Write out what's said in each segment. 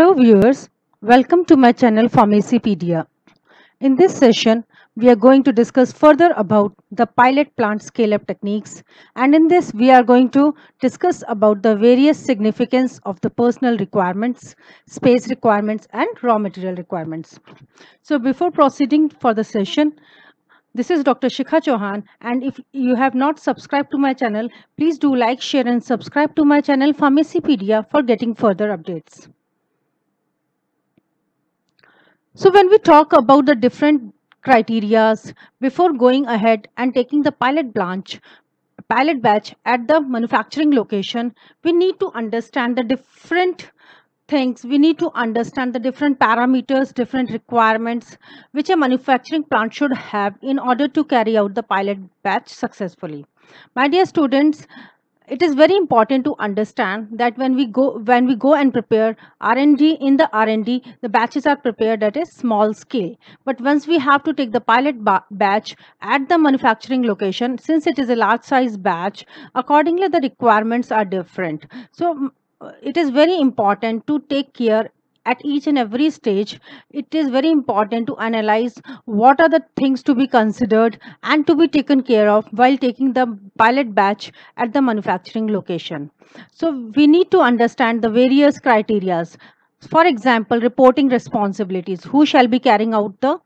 Hello viewers, welcome to my channel Pharmacypedia. In this session, we are going to discuss further about the pilot plant scale-up techniques, and in this we are going to discuss about the various significance of the personal requirements, space requirements and raw material requirements. So before proceeding for the session, this is Dr. Shikha Chauhan, and if you have not subscribed to my channel, please do like, share and subscribe to my channel Pharmacypedia for getting further updates. So when we talk about the different criterias before going ahead and taking the pilot batch at the manufacturing location, we need to understand the different things. We need to understand the different parameters, different requirements which a manufacturing plant should have in order to carry out the pilot batch successfully. My dear students, it is very important to understand that when we go and prepare R&D, in the R&D the batches are prepared at a small scale, but once we have to take the pilot batch at the manufacturing location, since it is a large size batch, accordingly the requirements are different. So it is very important to take care at each and every stage. It is very important to analyze what are the things to be considered and to be taken care of while taking the pilot batch at the manufacturing location. So we need to understand the various criterias. For example, reporting responsibilities. Who shall be carrying out the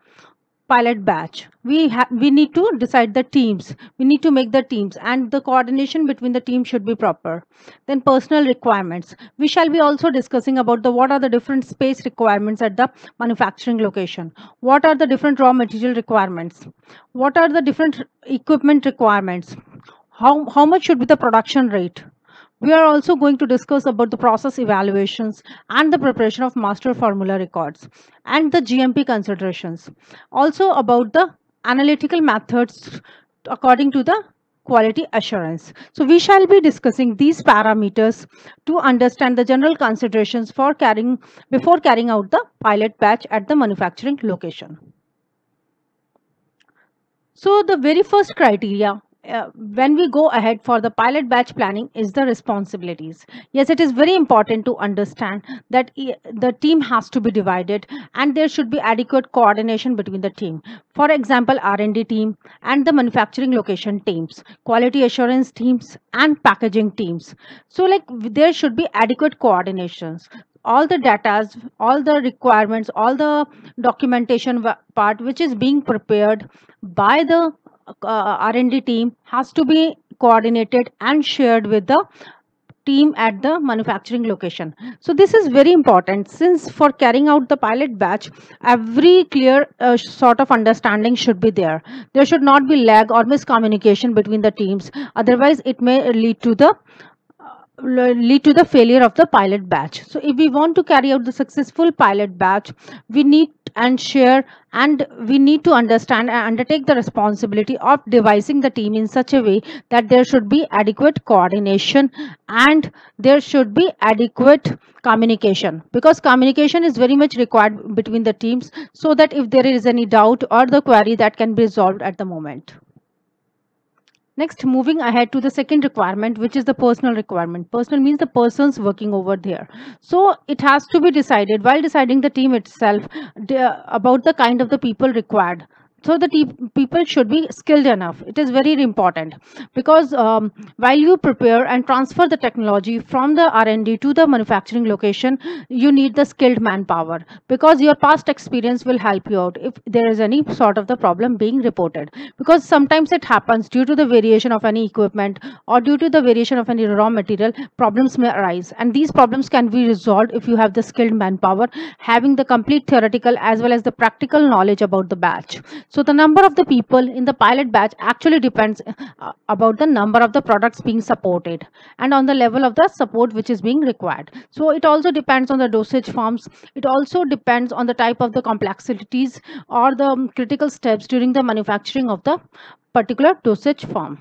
pilot batch? We need to decide the teams. We need to make the teams, and the coordination between the teams should be proper. Then personal requirements. We shall be also discussing about the what are the different space requirements at the manufacturing location, what are the different raw material requirements, what are the different equipment requirements, how much should be the production rate. We are also going to discuss about the process evaluations and the preparation of master formula records and the GMP considerations. Also about the analytical methods according to the quality assurance. So we shall be discussing these parameters to understand the general considerations before carrying out the pilot batch at the manufacturing location. So the very first criteria when we go ahead for the pilot batch planning is the responsibilities. Yes, it is very important to understand that the team has to be divided and there should be adequate coordination between the team. For example, R&D team and the manufacturing location teams, quality assurance teams and packaging teams. So like there should be adequate coordinations. All the data, all the requirements, all the documentation part which is being prepared by the R&D team has to be coordinated and shared with the team at the manufacturing location. So this is very important, since for carrying out the pilot batch, every clear sort of understanding should be there. There should not be lag or miscommunication between the teams. Otherwise, it may lead to the failure of the pilot batch. So if we want to carry out the successful pilot batch, we need and share, and we need to understand and undertake the responsibility of devising the team in such a way that there should be adequate coordination and there should be adequate communication, because communication is very much required between the teams, so that if there is any doubt or the query, that can be resolved at the moment. Next, moving ahead to the second requirement, which is the personal requirement. Personal means the persons working over there. So it has to be decided while deciding the team itself about the kind of the people required. So the people should be skilled enough. It is very important, because while you prepare and transfer the technology from the R&D to the manufacturing location, you need the skilled manpower, because your past experience will help you out if there is any sort of the problem being reported, because sometimes it happens due to the variation of any equipment or due to the variation of any raw material, problems may arise, and these problems can be resolved if you have the skilled manpower having the complete theoretical as well as the practical knowledge about the batch. So the number of the people in the pilot batch actually depends about the number of the products being supported and on the level of the support which is being required. So it also depends on the dosage forms. It also depends on the type of the complexities or the critical steps during the manufacturing of the particular dosage form.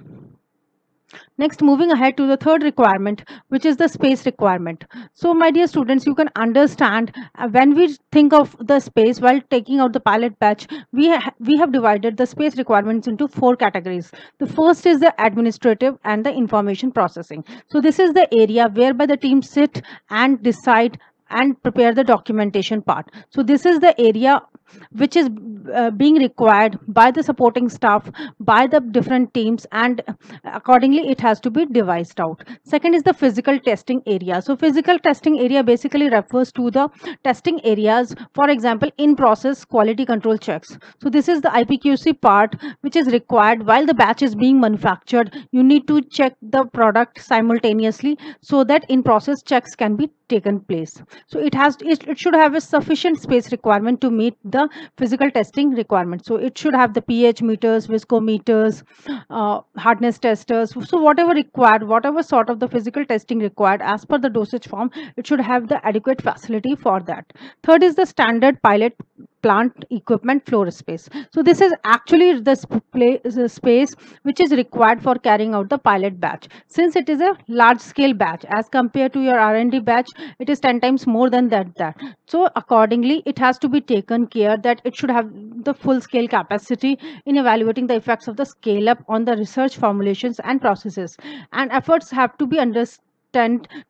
Next, moving ahead to the third requirement, which is the space requirement. So my dear students, you can understand when we think of the space while taking out the pilot batch, we have divided the space requirements into 4 categories. The first is the administrative and the information processing. So this is the area whereby the team sit and decide and prepare the documentation part. So this is the area which is being required by the supporting staff, by the different teams, and accordingly it has to be devised out. Second is the physical testing area. So physical testing area basically refers to the testing areas, for example, in process quality control checks. So this is the IPQC part which is required while the batch is being manufactured. You need to check the product simultaneously so that in process checks can be taken place. So it should have a sufficient space requirement to meet the physical testing requirement. So it should have the pH meters, viscometers, hardness testers. So whatever required, whatever sort of the physical testing required as per the dosage form, it should have the adequate facility for that. Third is the standard pilot plant equipment floor space. So this is actually the space which is required for carrying out the pilot batch. Since it is a large scale batch as compared to your R&D batch, it is 10 times more than that. So accordingly it has to be taken care that it should have the full scale capacity in evaluating the effects of the scale up on the research formulations and processes, and efforts have to be understood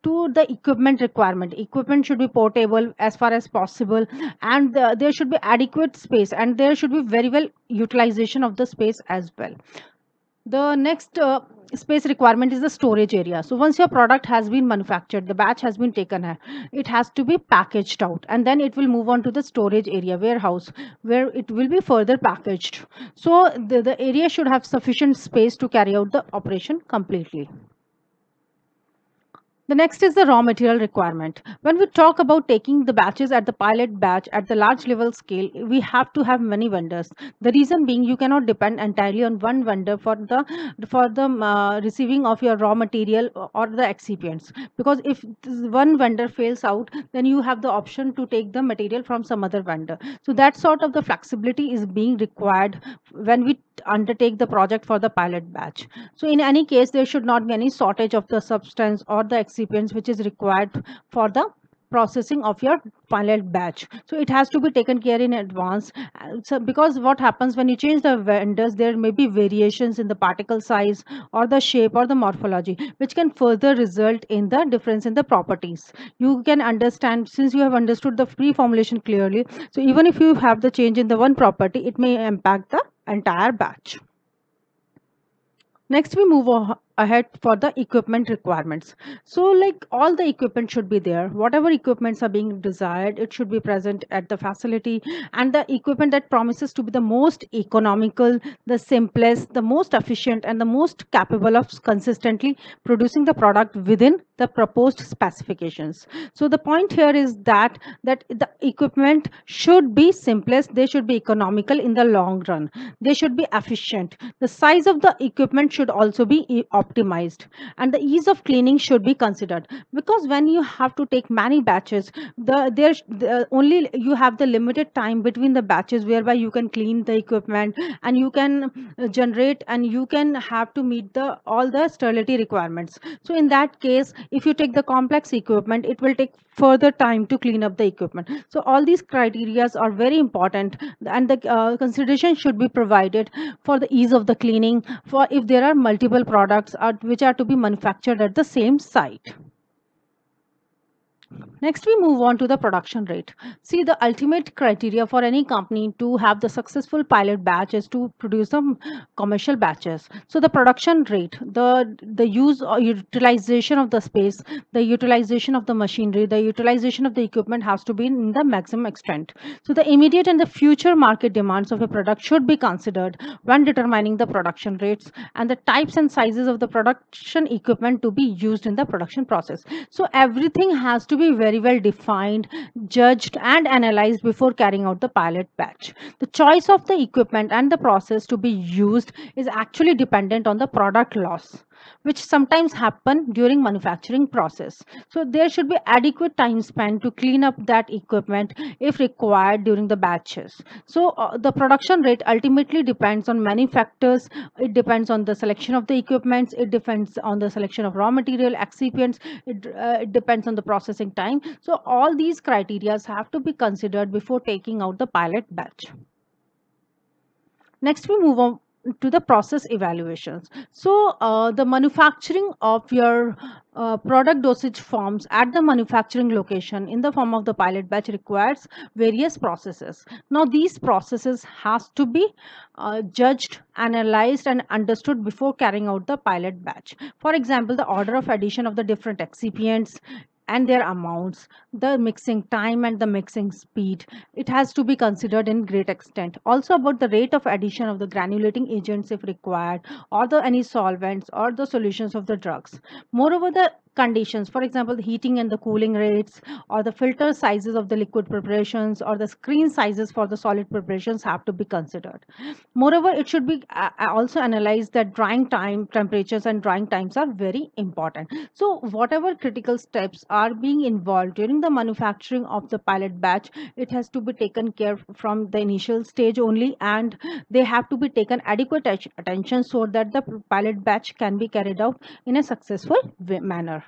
to the equipment requirement. Equipment should be portable as far as possible, and there should be adequate space, and there should be very well utilization of the space as well. The next space requirement is the storage area. So once your product has been manufactured, the batch has been taken, it has to be packaged out, and then it will move on to the storage area, warehouse, where it will be further packaged. So the area should have sufficient space to carry out the operation completely. The next is the raw material requirement. When we talk about taking the batches at the pilot batch at the large level scale, we have to have many vendors. The reason being you cannot depend entirely on one vendor for the receiving of your raw material or the excipients. Because if one vendor fails out, then you have the option to take the material from some other vendor. So that sort of the flexibility is being required when we undertake the project for the pilot batch. So in any case, there should not be any shortage of the substance or the excipients which is required for the processing of your pilot batch. So it has to be taken care in advance. So because what happens when you change the vendors, there may be variations in the particle size or the shape or the morphology, which can further result in the difference in the properties. You can understand, since you have understood the pre-formulation clearly, so even if you have the change in the one property, it may impact the entire batch. Next, we move ahead for the equipment requirements. So like all the equipment should be there. Whatever equipments are being desired, it should be present at the facility, and the equipment that promises to be the most economical, the simplest, the most efficient, and the most capable of consistently producing the product within the proposed specifications. So the point here is that the equipment should be simplest, they should be economical in the long run, they should be efficient, the size of the equipment should also be optimized, and the ease of cleaning should be considered. Because when you have to take many batches, only you have the limited time between the batches whereby you can clean the equipment, and you can generate, and you can have to meet the all the sterility requirements. So in that case, if you take the complex equipment, it will take further time to clean up the equipment. So all these criteria are very important, and the consideration should be provided for the ease of the cleaning, for if there are multiple products which are to be manufactured at the same site. Next, we move on to the production rate. See, the ultimate criteria for any company to have the successful pilot batch is to produce some commercial batches. So the production rate, the use or utilization of the space, the utilization of the machinery, the utilization of the equipment has to be in the maximum extent. So the immediate and the future market demands of a product should be considered when determining the production rates and the types and sizes of the production equipment to be used in the production process. So everything has to be very well defined, judged, and analyzed before carrying out the pilot batch. The choice of the equipment and the process to be used is actually dependent on the product loss, which sometimes happen during manufacturing process. So there should be adequate time spent to clean up that equipment if required during the batches. So the production rate ultimately depends on many factors. It depends on the selection of the equipments, it depends on the selection of raw material, excipients, it depends on the processing time. So all these criteria have to be considered before taking out the pilot batch. Next, we move on to the process evaluations. So the manufacturing of your product dosage forms at the manufacturing location in the form of the pilot batch requires various processes. Now these processes has to be judged, analyzed and understood before carrying out the pilot batch. For example, the order of addition of the different excipients and their amounts, the mixing time and the mixing speed, it has to be considered in great extent. Also about the rate of addition of the granulating agents if required, or the any solvents or the solutions of the drugs. Moreover, the conditions, for example, the heating and the cooling rates, or the filter sizes of the liquid preparations, or the screen sizes for the solid preparations have to be considered. Moreover, it should be also analyzed that drying time, temperatures and drying times are very important. So whatever critical steps are being involved during the manufacturing of the pilot batch, it has to be taken care from the initial stage only, and they have to be taken adequate attention so that the pilot batch can be carried out in a successful manner.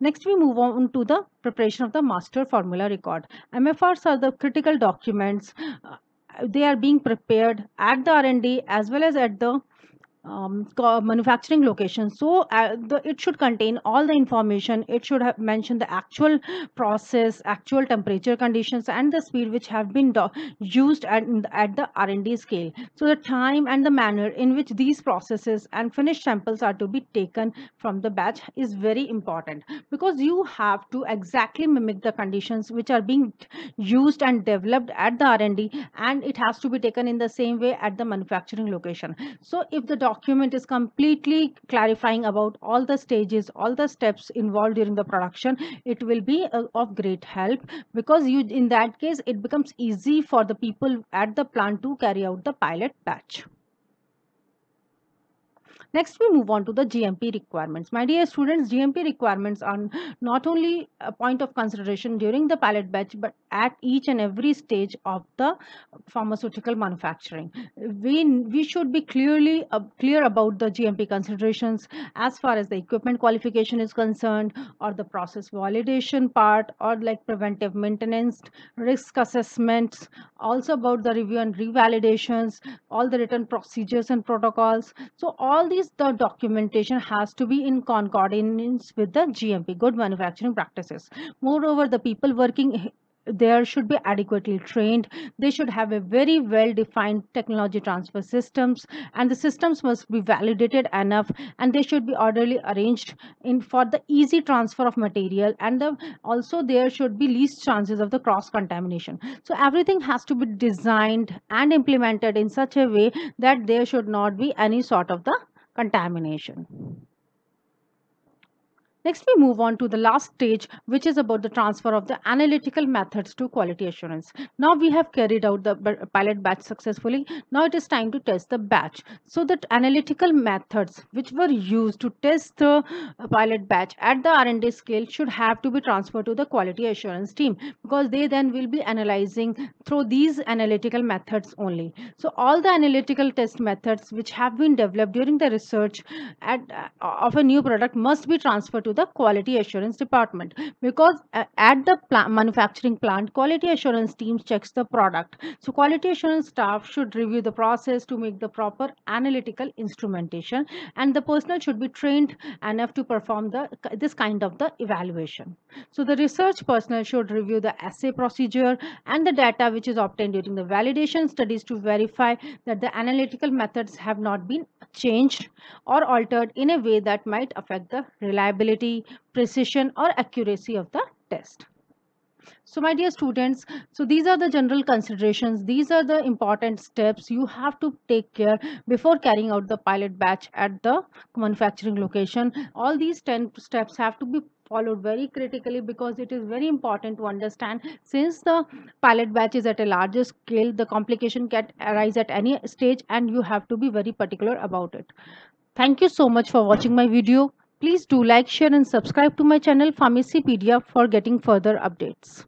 Next, we move on to the preparation of the master formula record. MFRs are the critical documents. They are being prepared at the R&D as well as at the manufacturing location. So it should contain all the information. It should have mentioned the actual process, actual temperature conditions and the speed which have been used at the R&D scale. So the time and the manner in which these processes and finished samples are to be taken from the batch is very important, because you have to exactly mimic the conditions which are being used and developed at the R&D, and it has to be taken in the same way at the manufacturing location. So if the document is completely clarifying about all the stages, all the steps involved during the production, it will be of great help, because you in that case it becomes easy for the people at the plant to carry out the pilot batch. Next, we move on to the GMP requirements. My dear students, GMP requirements are not only a point of consideration during the pilot batch, but at each and every stage of the pharmaceutical manufacturing. We should be clear about the GMP considerations as far as the equipment qualification is concerned, or the process validation part, or like preventive maintenance, risk assessments, also about the review and revalidations, all the written procedures and protocols. So all these the documentation has to be in concordance with the GMP, good manufacturing practices. Moreover, the people working there should be adequately trained. They should have a very well defined technology transfer systems, and the systems must be validated enough, and they should be orderly arranged in for the easy transfer of material, and also there should be least chances of the cross contamination. So everything has to be designed and implemented in such a way that there should not be any sort of the contamination. Next, we move on to the last stage, which is about the transfer of the analytical methods to quality assurance. Now we have carried out the pilot batch successfully. Now it is time to test the batch. So that analytical methods which were used to test the pilot batch at the R&D scale should have to be transferred to the quality assurance team, because they then will be analyzing through these analytical methods only. So all the analytical test methods which have been developed during the research of a new product must be transferred to the quality assurance department, because at the manufacturing plant, quality assurance team checks the product. So quality assurance staff should review the process to make the proper analytical instrumentation, and the personnel should be trained enough to perform this kind of the evaluation. So the research personnel should review the assay procedure and the data which is obtained during the validation studies to verify that the analytical methods have not been changed or altered in a way that might affect the reliability, precision or accuracy of the test. So my dear students, so these are the general considerations. These are the important steps you have to take care before carrying out the pilot batch at the manufacturing location. All these 10 steps have to be followed very critically, because it is very important to understand, since the pilot batch is at a larger scale, the complication can arise at any stage and you have to be very particular about it. Thank you so much for watching my video. Please do like, share and subscribe to my channel Pharmacypedia for getting further updates.